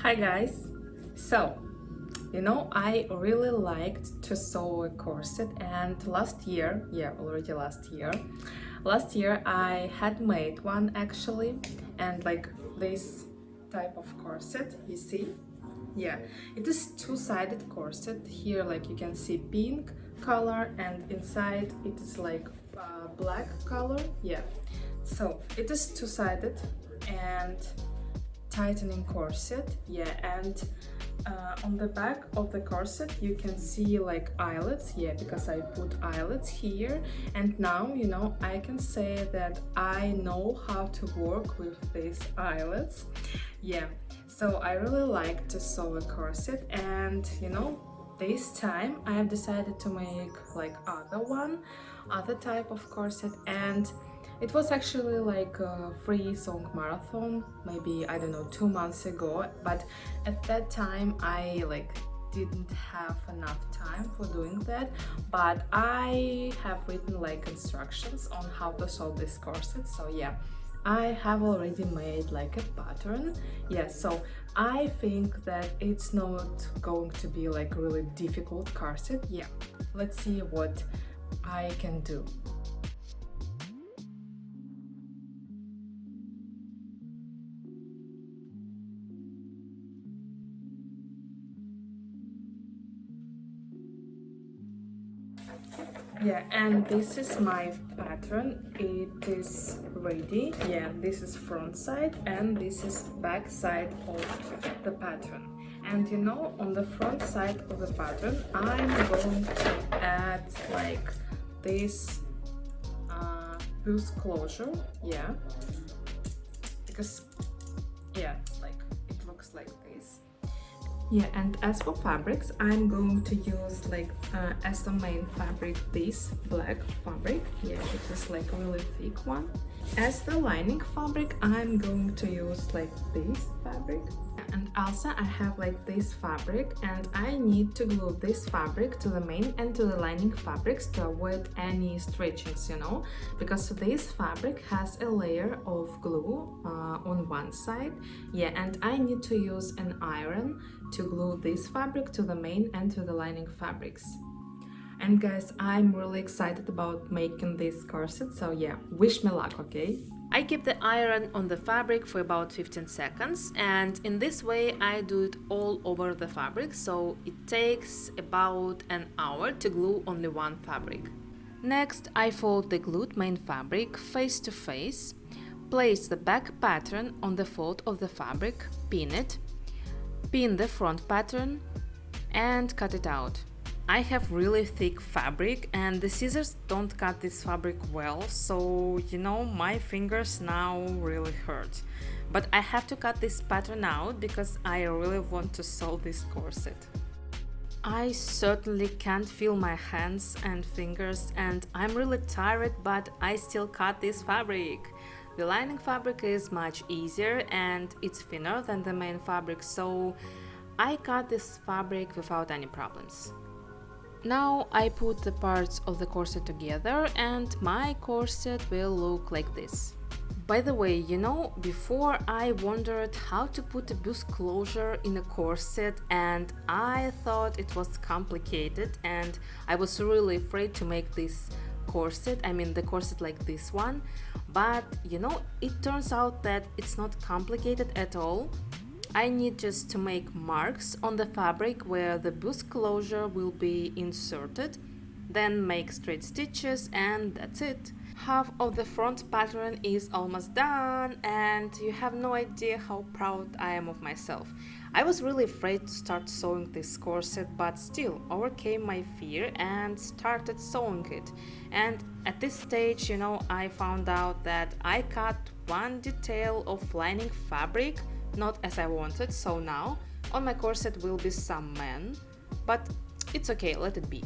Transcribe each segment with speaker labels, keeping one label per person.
Speaker 1: Hi guys! So, I really liked to sew a corset, and last year I had made one actually, and like this type of corset, you see? Yeah, it is two-sided corset. Here like you can see pink color, and inside it is like black color. Yeah, so it is two-sided and tightening corset. Yeah, and on the back of the corset you can see like eyelets. Yeah, because I put eyelets here, and now I can say that I know how to work with these eyelets. Yeah, so I really like to sew a corset, and this time I have decided to make like other type of corset, and it was actually like a free song marathon, maybe, I don't know, 2 months ago, but at that time I like didn't have enough time for doing that, but I have written like instructions on how to sew this corset. So yeah, I have already made like a pattern. Yeah, so I think that it's not going to be like a really difficult corset. Yeah, let's see what I can do. Yeah, and this is my pattern. It is ready. Yeah, this is front side and this is back side of the pattern. And on the front side of the pattern I'm going to add like this BUSK closure. Yeah, because yeah, like it looks like this. Yeah, and as for fabrics, I'm going to use like as the main fabric this black fabric. Yeah, it is like a really thick one. As the lining fabric, I'm going to use like this fabric. And also I have like this fabric, and I need to glue this fabric to the main and to the lining fabrics to avoid any stretchings, because this fabric has a layer of glue on one side. Yeah, and I need to use an iron to glue this fabric to the main and to the lining fabrics. And guys, I'm really excited about making this corset, so yeah, wish me luck, okay? I keep the iron on the fabric for about 15 seconds, and in this way I do it all over the fabric, so it takes about an hour to glue only one fabric. Next, I fold the glued main fabric face to face, place the back pattern on the fold of the fabric, pin it, pin the front pattern, and cut it out. I have really thick fabric and the scissors don't cut this fabric well, so my fingers now really hurt. But I have to cut this pattern out because I really want to sew this corset. I certainly can't feel my hands and fingers, and I'm really tired, but I still cut this fabric. The lining fabric is much easier and it's thinner than the main fabric, so I cut this fabric without any problems. Now I put the parts of the corset together and my corset will look like this. By the way, before I wondered how to put a BUSK closure in a corset, and I thought it was complicated, and I was really afraid to make this corset, the corset like this one, but it turns out that it's not complicated at all. I need just to make marks on the fabric where the BUSK closure will be inserted, then make straight stitches, and that's it. Half of the front pattern is almost done, and you have no idea how proud I am of myself. I was really afraid to start sewing this corset, but still overcame my fear and started sewing it. And at this stage, I found out that I cut one detail of lining fabric not as I wanted, so now on my corset will be some man, but it's okay, let it be.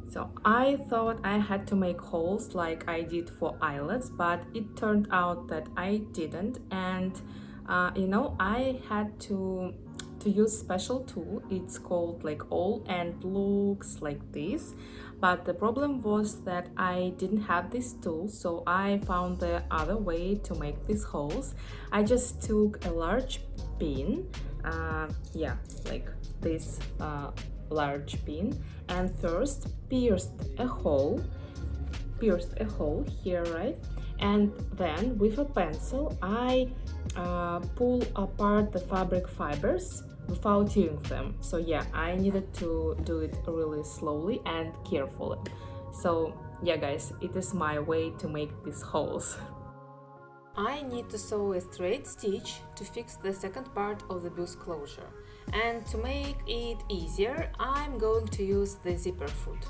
Speaker 1: So I thought I had to make holes like I did for eyelets, but it turned out that I didn't. And I had to use special tool. It's called like awl and looks like this. But the problem was that I didn't have this tool, so I found the other way to make these holes. I just took a large pin, yeah, like this large pin, and first pierced a hole here, right? And then with a pencil I pull apart the fabric fibers without tearing them. So yeah, I needed to do it really slowly and carefully. So yeah guys, it is my way to make these holes. I need to sew a straight stitch to fix the second part of the BUSK closure, and to make it easier I'm going to use the zipper foot.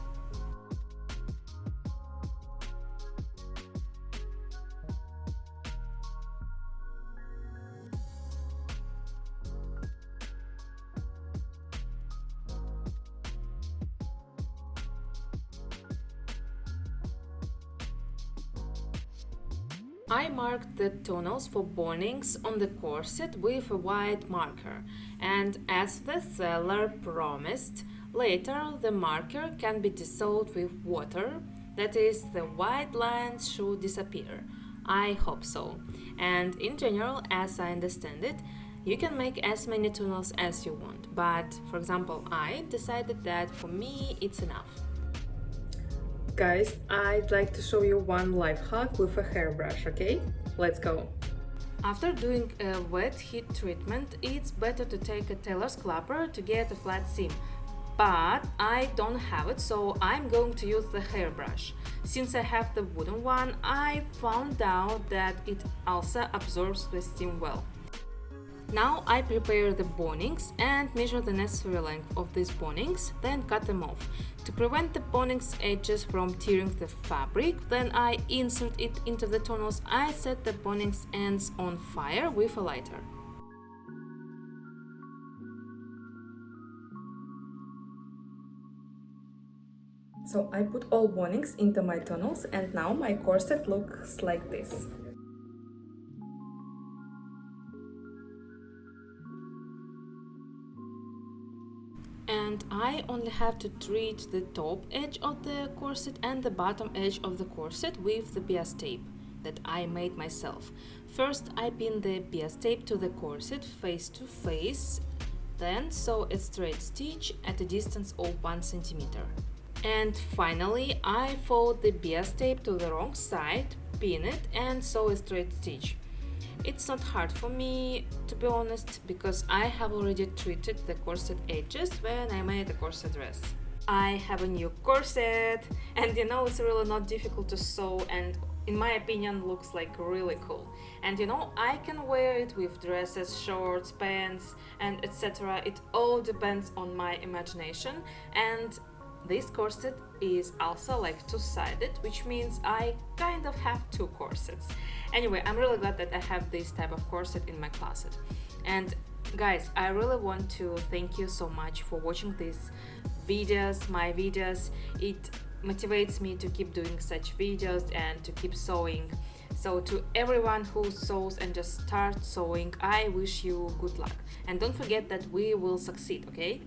Speaker 1: I marked the tunnels for bonnings on the corset with a white marker, and as the seller promised, later the marker can be dissolved with water, that is, the white lines should disappear. I hope so. And in general, as I understand it, you can make as many tunnels as you want, but for example, I decided that for me it's enough. Guys, I'd like to show you one life hack with a hairbrush, okay? Let's go! After doing a wet heat treatment, it's better to take a tailor's clapper to get a flat seam. But I don't have it, so I'm going to use the hairbrush. Since I have the wooden one, I found out that it also absorbs the steam well. Now I prepare the bonnings and measure the necessary length of these bonnings, then cut them off. To prevent the bonnings edges from tearing the fabric, then I insert it into the tunnels. I set the bonnings ends on fire with a lighter. So I put all bonnings into my tunnels, and now my corset looks like this. And I only have to treat the top edge of the corset and the bottom edge of the corset with the BS tape that I made myself. First I pin the BS tape to the corset face to face, then sew a straight stitch at a distance of 1 centimeter. And finally I fold the BS tape to the wrong side, pin it and sew a straight stitch. It's not hard for me, to be honest, because I have already treated the corset edges when I made the corset dress. I have a new corset, and it's really not difficult to sew, and in my opinion looks like really cool. And I can wear it with dresses, shorts, pants, and etc. It all depends on my imagination. And this corset is also like two-sided, which means I kind of have two corsets. Anyway, I'm really glad that I have this type of corset in my closet. And guys, I really want to thank you so much for watching these videos, my videos. It motivates me to keep doing such videos and to keep sewing. So to everyone who sews and just start sewing, I wish you good luck. And don't forget that we will succeed, okay?